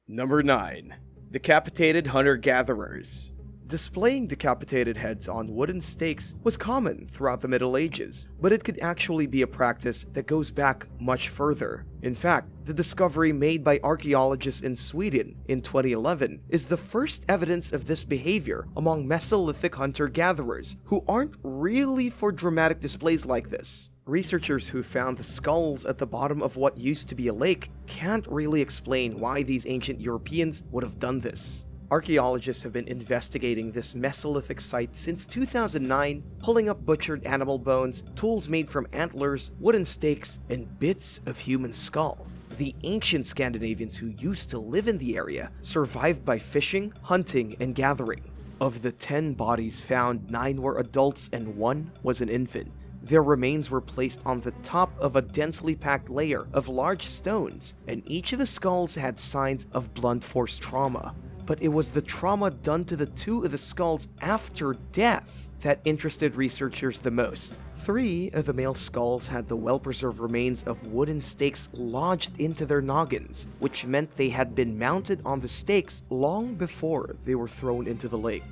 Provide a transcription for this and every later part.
Number 9. Decapitated hunter-gatherers. Displaying decapitated heads on wooden stakes was common throughout the Middle Ages, but it could actually be a practice that goes back much further. In fact, the discovery made by archaeologists in Sweden in 2011 is the first evidence of this behavior among Mesolithic hunter-gatherers, who aren't really for dramatic displays like this. Researchers who found the skulls at the bottom of what used to be a lake can't really explain why these ancient Europeans would have done this. Archaeologists have been investigating this Mesolithic site since 2009, pulling up butchered animal bones, tools made from antlers, wooden stakes, and bits of human skull. The ancient Scandinavians who used to live in the area survived by fishing, hunting, and gathering. Of the 10 bodies found, 9 were adults and 1 was an infant. Their remains were placed on the top of a densely packed layer of large stones, and each of the skulls had signs of blunt force trauma. But it was the trauma done to the 2 of the skulls after death that interested researchers the most. 3 of the male skulls had the well-preserved remains of wooden stakes lodged into their noggins, which meant they had been mounted on the stakes long before they were thrown into the lake.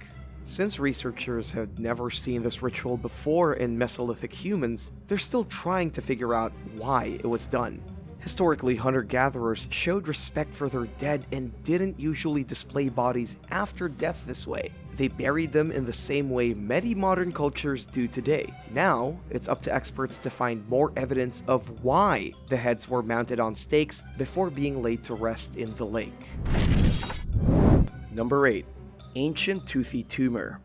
Since researchers had never seen this ritual before in Mesolithic humans, they're still trying to figure out why it was done. Historically, hunter-gatherers showed respect for their dead and didn't usually display bodies after death this way. They buried them in the same way many modern cultures do today. Now, it's up to experts to find more evidence of why the heads were mounted on stakes before being laid to rest in the lake. Number 8. Ancient toothy tumor.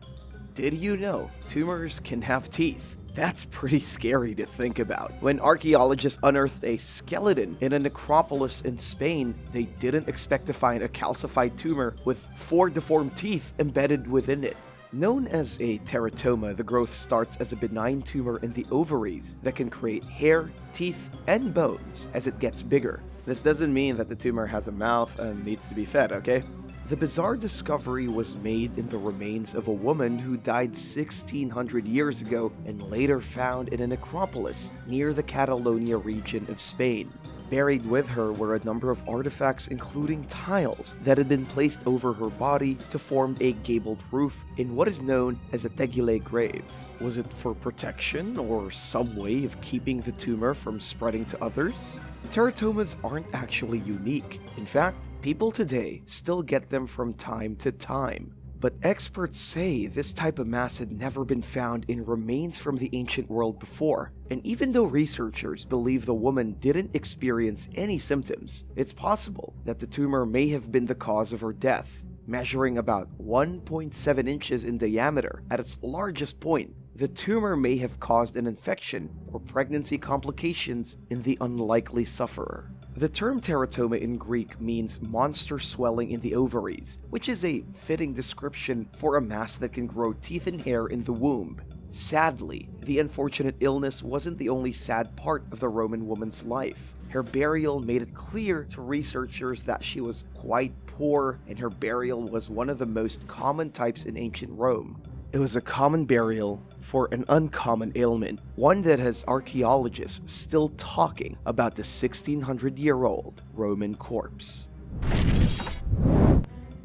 Did you know tumors can have teeth? That's pretty scary to think about. When archaeologists unearthed a skeleton in a necropolis in Spain, they didn't expect to find a calcified tumor with 4 deformed teeth embedded within it. Known as a teratoma, the growth starts as a benign tumor in the ovaries that can create hair, teeth, and bones as it gets bigger. This doesn't mean that the tumor has a mouth and needs to be fed, okay? The bizarre discovery was made in the remains of a woman who died 1600 years ago and later found in a necropolis near the Catalonia region of Spain. Buried with her were a number of artifacts, including tiles that had been placed over her body to form a gabled roof in what is known as a tegule grave. Was it for protection or some way of keeping the tumor from spreading to others? Teratomas aren't actually unique. In fact, people today still get them from time to time. But experts say this type of mass had never been found in remains from the ancient world before, and even though researchers believe the woman didn't experience any symptoms, it's possible that the tumor may have been the cause of her death. Measuring about 1.7 inches in diameter at its largest point, the tumor may have caused an infection or pregnancy complications in the unlikely sufferer. The term teratoma in Greek means monster swelling in the ovaries, which is a fitting description for a mass that can grow teeth and hair in the womb. Sadly, the unfortunate illness wasn't the only sad part of the Roman woman's life. Her burial made it clear to researchers that she was quite poor, and her burial was one of the most common types in ancient Rome. It was a common burial for an uncommon ailment, one that has archaeologists still talking about the 1600-year-old Roman corpse.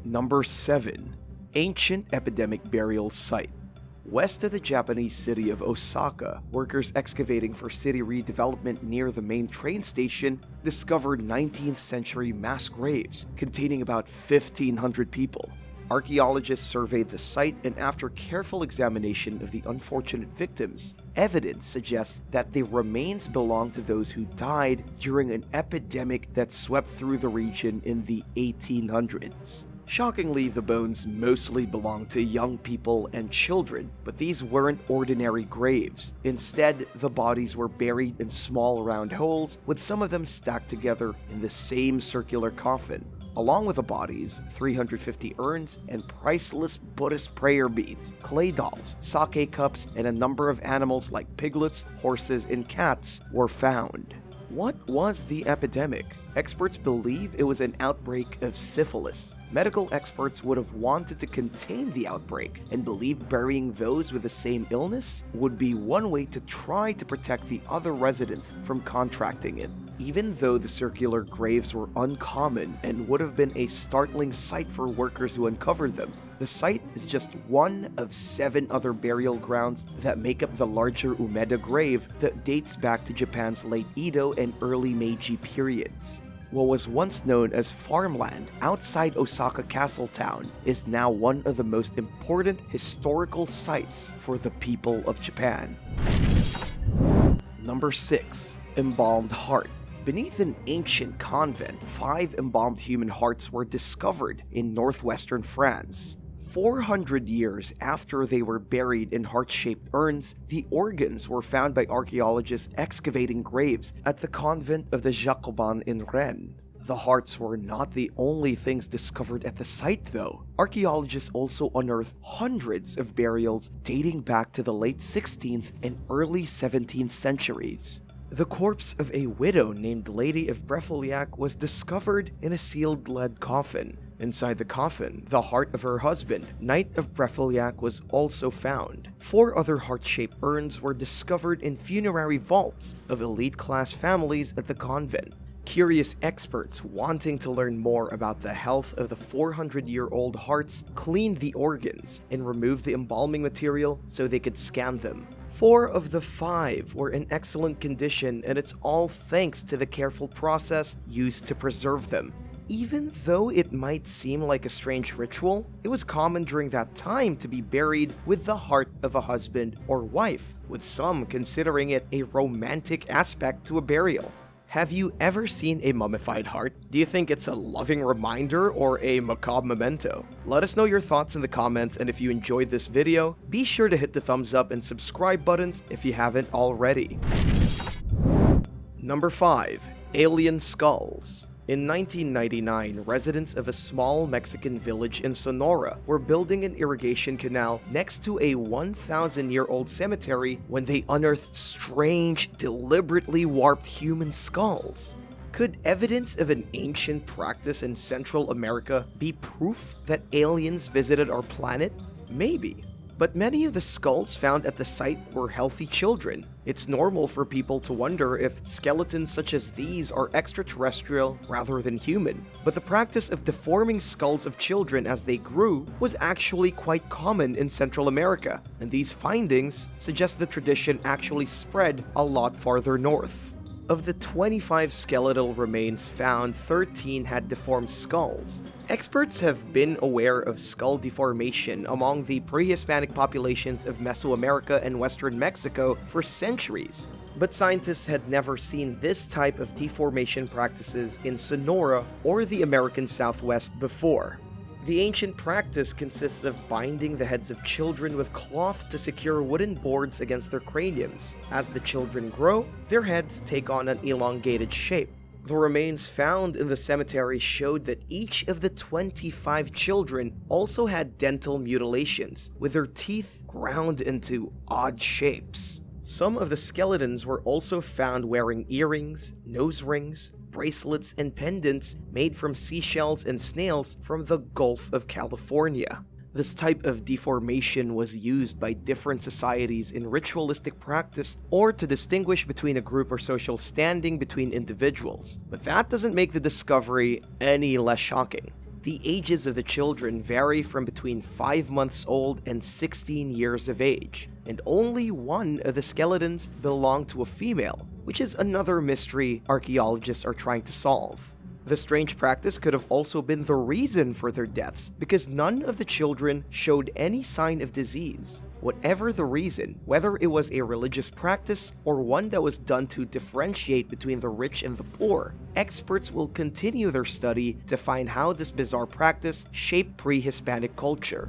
Number 7. Ancient epidemic burial site. West of the Japanese city of Osaka, workers excavating for city redevelopment near the main train station discovered 19th century mass graves containing about 1,500 people. Archaeologists surveyed the site, and after careful examination of the unfortunate victims, evidence suggests that the remains belong to those who died during an epidemic that swept through the region in the 1800s. Shockingly, the bones mostly belonged to young people and children, but these weren't ordinary graves. Instead, the bodies were buried in small round holes, with some of them stacked together in the same circular coffin. Along with the bodies, 350 urns and priceless Buddhist prayer beads, clay dolls, sake cups, and a number of animals like piglets, horses, and cats were found. What was the epidemic? Experts believe it was an outbreak of syphilis. Medical experts would have wanted to contain the outbreak and believed burying those with the same illness would be one way to try to protect the other residents from contracting it. Even though the circular graves were uncommon and would have been a startling sight for workers who uncovered them, the site is just one of 7 other burial grounds that make up the larger Umeda grave that dates back to Japan's late Edo and early Meiji periods. What was once known as farmland outside Osaka Castle Town is now one of the most important historical sites for the people of Japan. Number 6. Embalmed Heart. Beneath an ancient convent, 5 embalmed human hearts were discovered in northwestern France. 400 years after they were buried in heart-shaped urns, the organs were found by archaeologists excavating graves at the convent of the Jacobins in Rennes. The hearts were not the only things discovered at the site, though. Archaeologists also unearthed hundreds of burials dating back to the late 16th and early 17th centuries. The corpse of a widow named Lady of Brefoliac was discovered in a sealed lead coffin. Inside the coffin, the heart of her husband, Knight of Brefoliac, was also found. 4 other heart-shaped urns were discovered in funerary vaults of elite-class families at the convent. Curious experts wanting to learn more about the health of the 400-year-old hearts cleaned the organs and removed the embalming material so they could scan them. 4 of the 5 were in excellent condition, and it's all thanks to the careful process used to preserve them. Even though it might seem like a strange ritual, it was common during that time to be buried with the heart of a husband or wife, with some considering it a romantic aspect to a burial. Have you ever seen a mummified heart? Do you think it's a loving reminder or a macabre memento? Let us know your thoughts in the comments, and if you enjoyed this video, be sure to hit the thumbs up and subscribe buttons if you haven't already. Number 5. Alien Skulls. In 1999, residents of a small Mexican village in Sonora were building an irrigation canal next to a 1,000-year-old cemetery when they unearthed strange, deliberately warped human skulls. Could evidence of an ancient practice in Central America be proof that aliens visited our planet? Maybe. But many of the skulls found at the site were healthy children. It's normal for people to wonder if skeletons such as these are extraterrestrial rather than human. But the practice of deforming skulls of children as they grew was actually quite common in Central America, and these findings suggest the tradition actually spread a lot farther north. Of the 25 skeletal remains found, 13 had deformed skulls. Experts have been aware of skull deformation among the pre-Hispanic populations of Mesoamerica and Western Mexico for centuries, but scientists had never seen this type of deformation practices in Sonora or the American Southwest before. The ancient practice consists of binding the heads of children with cloth to secure wooden boards against their craniums. As the children grow, their heads take on an elongated shape. The remains found in the cemetery showed that each of the 25 children also had dental mutilations, with their teeth ground into odd shapes. Some of the skeletons were also found wearing earrings, nose rings, bracelets, and pendants made from seashells and snails from the Gulf of California. This type of deformation was used by different societies in ritualistic practice or to distinguish between a group or social standing between individuals. But that doesn't make the discovery any less shocking. The ages of the children vary from between 5 months old and 16 years of age, and only one of the skeletons belonged to a female, which is another mystery archaeologists are trying to solve. The strange practice could have also been the reason for their deaths, because none of the children showed any sign of disease. Whatever the reason, whether it was a religious practice or one that was done to differentiate between the rich and the poor, experts will continue their study to find how this bizarre practice shaped pre-Hispanic culture.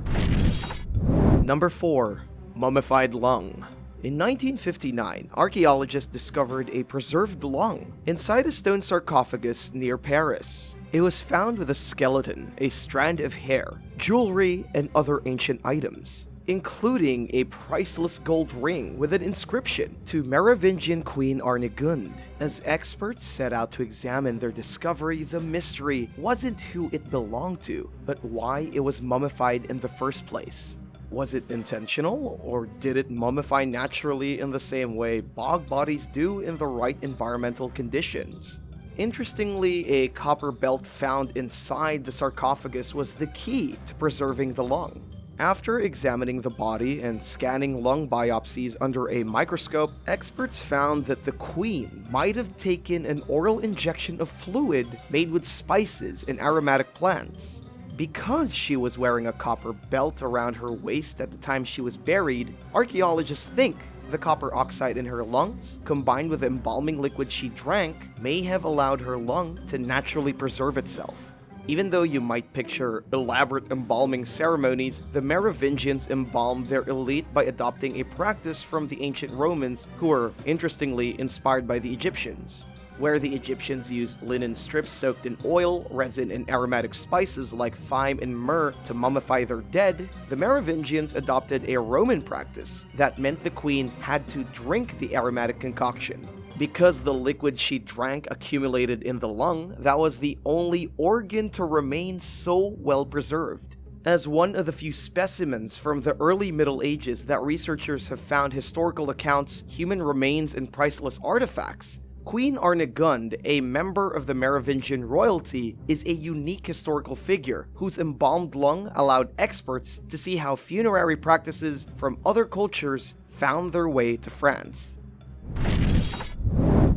Number 4. Mummified Lung. In 1959, archaeologists discovered a preserved lung inside a stone sarcophagus near Paris. It was found with a skeleton, a strand of hair, jewelry, and other ancient items, including a priceless gold ring with an inscription to Merovingian Queen Arnegund. As experts set out to examine their discovery, the mystery wasn't who it belonged to, but why it was mummified in the first place. Was it intentional, or did it mummify naturally in the same way bog bodies do in the right environmental conditions? Interestingly, a copper belt found inside the sarcophagus was the key to preserving the lung. After examining the body and scanning lung biopsies under a microscope, experts found that the queen might have taken an oral injection of fluid made with spices and aromatic plants. Because she was wearing a copper belt around her waist at the time she was buried, archaeologists think the copper oxide in her lungs, combined with the embalming liquid she drank, may have allowed her lung to naturally preserve itself. Even though you might picture elaborate embalming ceremonies, the Merovingians embalmed their elite by adopting a practice from the ancient Romans, who were, interestingly, inspired by the Egyptians. Where the Egyptians used linen strips soaked in oil, resin, and aromatic spices like thyme and myrrh to mummify their dead, the Merovingians adopted a Roman practice that meant the queen had to drink the aromatic concoction. Because the liquid she drank accumulated in the lung, that was the only organ to remain so well preserved. As one of the few specimens from the early Middle Ages that researchers have found historical accounts, human remains, and priceless artifacts, Queen Arnegund, a member of the Merovingian royalty, is a unique historical figure whose embalmed lung allowed experts to see how funerary practices from other cultures found their way to France.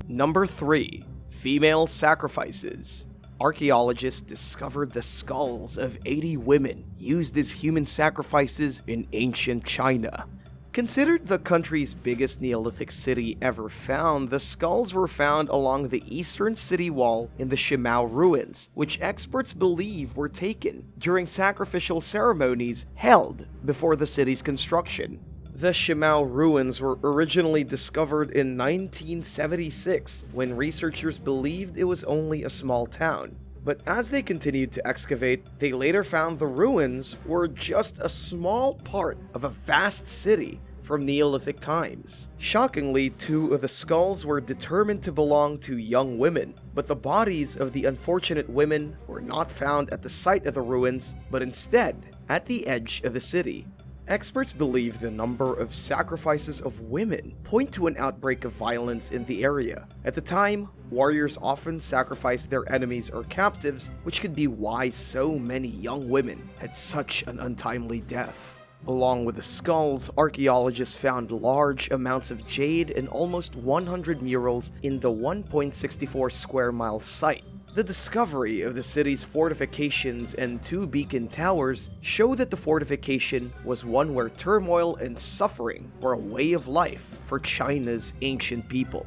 Number 3. Female sacrifices. Archaeologists discovered the skulls of 80 women used as human sacrifices in ancient China. Considered the country's biggest Neolithic city ever found, the skulls were found along the eastern city wall in the Shimao ruins, which experts believe were taken during sacrificial ceremonies held before the city's construction. The Shimao ruins were originally discovered in 1976 when researchers believed it was only a small town. But as they continued to excavate, they later found the ruins were just a small part of a vast city from Neolithic times. Shockingly, 2 of the skulls were determined to belong to young women, but the bodies of the unfortunate women were not found at the site of the ruins, but instead at the edge of the city. Experts believe the number of sacrifices of women point to an outbreak of violence in the area. At the time, warriors often sacrificed their enemies or captives, which could be why so many young women had such an untimely death. Along with the skulls, archaeologists found large amounts of jade and almost 100 murals in the 1.64 square mile site. The discovery of the city's fortifications and 2 beacon towers show that the fortification was one where turmoil and suffering were a way of life for China's ancient people.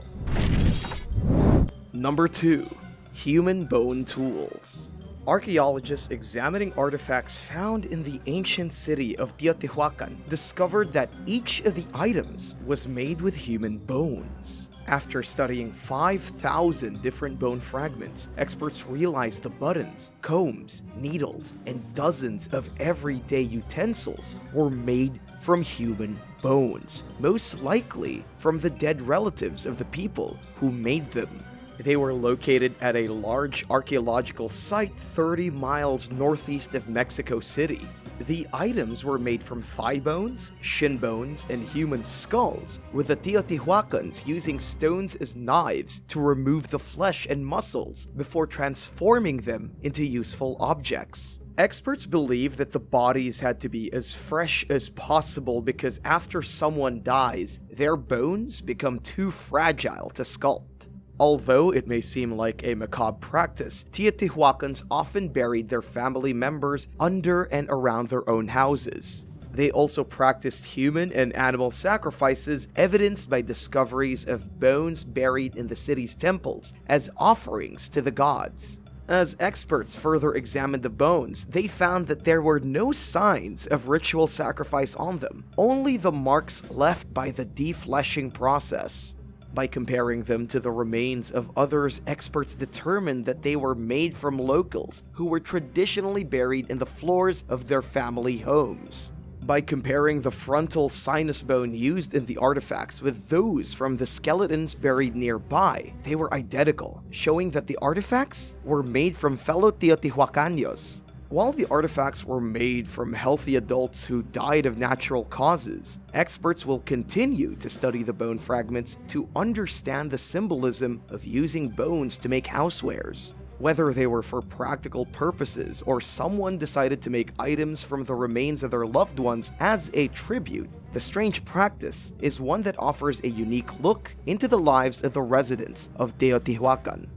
Number 2. Human bone tools. Archaeologists examining artifacts found in the ancient city of Teotihuacan discovered that each of the items was made with human bones. After studying 5,000 different bone fragments, experts realized the buttons, combs, needles, and dozens of everyday utensils were made from human bones, most likely from the dead relatives of the people who made them. They were located at a large archaeological site 30 miles northeast of Mexico City. The items were made from thigh bones, shin bones, and human skulls, with the Teotihuacans using stones as knives to remove the flesh and muscles before transforming them into useful objects. Experts believe that the bodies had to be as fresh as possible because after someone dies, their bones become too fragile to sculpt. Although it may seem like a macabre practice, Teotihuacans often buried their family members under and around their own houses. They also practiced human and animal sacrifices, evidenced by discoveries of bones buried in the city's temples as offerings to the gods. As experts further examined the bones, they found that there were no signs of ritual sacrifice on them, only the marks left by the defleshing process. By comparing them to the remains of others, experts determined that they were made from locals who were traditionally buried in the floors of their family homes. By comparing the frontal sinus bone used in the artifacts with those from the skeletons buried nearby, they were identical, showing that the artifacts were made from fellow Teotihuacanos. While the artifacts were made from healthy adults who died of natural causes, experts will continue to study the bone fragments to understand the symbolism of using bones to make housewares. Whether they were for practical purposes or someone decided to make items from the remains of their loved ones as a tribute, the strange practice is one that offers a unique look into the lives of the residents of Teotihuacan.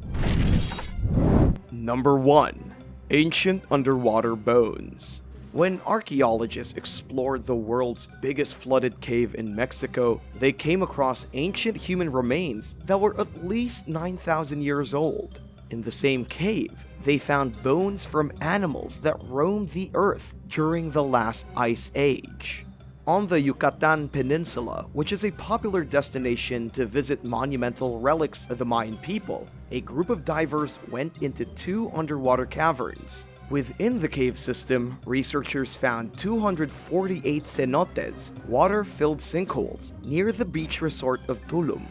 Number 1. Ancient underwater bones. When archaeologists explored the world's biggest flooded cave in Mexico, they came across ancient human remains that were at least 9,000 years old. In the same cave, they found bones from animals that roamed the earth during the last ice age. On the Yucatan Peninsula, which is a popular destination to visit monumental relics of the Mayan people, a group of divers went into 2 underwater caverns. Within the cave system, researchers found 248 cenotes, water-filled sinkholes, near the beach resort of Tulum.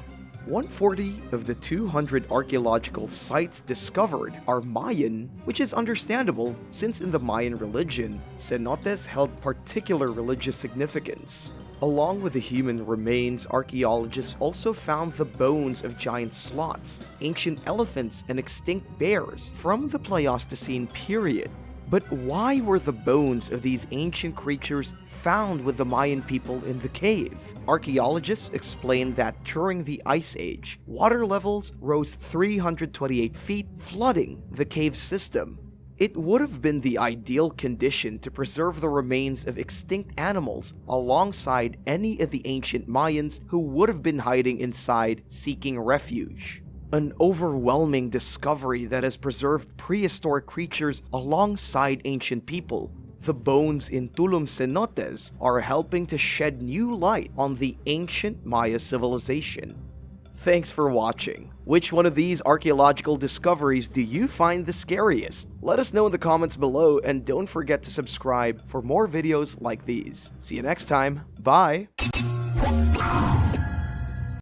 140 of the 200 archaeological sites discovered are Mayan, which is understandable since in the Mayan religion, cenotes held particular religious significance. Along with the human remains, archaeologists also found the bones of giant sloths, ancient elephants, and extinct bears from the Pleistocene period. But why were the bones of these ancient creatures found with the Mayan people in the cave? Archaeologists explained that during the Ice Age, water levels rose 328 feet, flooding the cave system. It would have been the ideal condition to preserve the remains of extinct animals alongside any of the ancient Mayans who would have been hiding inside seeking refuge. An overwhelming discovery that has preserved prehistoric creatures alongside ancient people. The bones in Tulum cenotes are helping to shed new light on the ancient Maya civilization. Thanks for watching. Which one of these archaeological discoveries do you find the scariest? Let us know in the comments below, and don't forget to subscribe for more videos like these. See you next time. Bye!